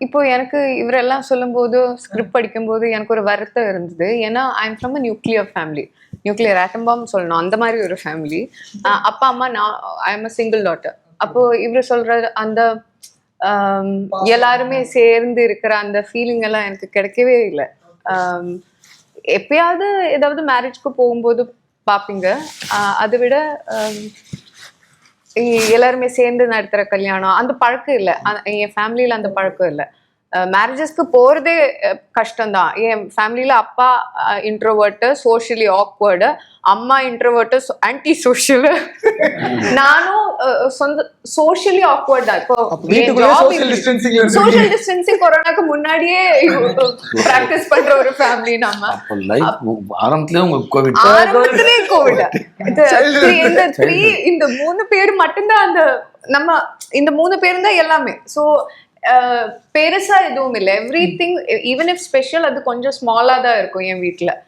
இப்போ எனக்கு இவரெல்லாம் சொல்லும்போது ஸ்கிரிப்ட் படிக்கும்போது எனக்கு ஒரு வருத்தம் இருந்தது. ஏன்னா I am from a nuclear family, nuclear atom bomb சொல்லணும், அந்த மாதிரி ஒரு ஃபேமிலி. அப்பா அம்மா, நான் I am a single daughter. அப்போ இவர் சொல்ற அந்த எல்லாருமே சேர்ந்து இருக்கிற அந்த ஃபீலிங் எல்லாம் எனக்கு கிடைக்கவே இல்லை. எப்பயாவது ஏதாவது மேரேஜ்க்கு போகும்போது பார்ப்பீங்க. அதை விட எல்லாருமே சேர்ந்து நடத்துற கல்யாணம் அந்த பழக்கம் இல்லை. என் ஃபேமிலியில அந்த பழக்கம் இல்லை. மேரேஜஸ்க்கு போறதே கஷ்டம்தான். என் ஃபேமிலியில அப்பா இன்ட்ரோவர்ட்டு, சோஷியலி ஆக்வர்டு, அம்மா இன்ட்ரோவர்ட்டு, ஆன்டி சோஷியல், நானும் சொந்த சோஷியலி ஆக்வர்ட் தான். இப்போ சோஷியல் டிஸ்டன்சிங் கொரோனாக்கு முன்னாடியே பிராக்டிஸ் பண்ற ஒரு ஃபேமிலி. நம்ம ஆரம்பத்திலே கோவிட். இந்த 3 பேர் மட்டும்தான் அந்த நம்ம இந்த 3 பேரும் தான் எல்லாமே. ஸோ பெருசா எதுவும் இல்லை. Every thing even if special அது கொஞ்சம் ஸ்மாலா தான் இருக்கும் என் வீட்டுல.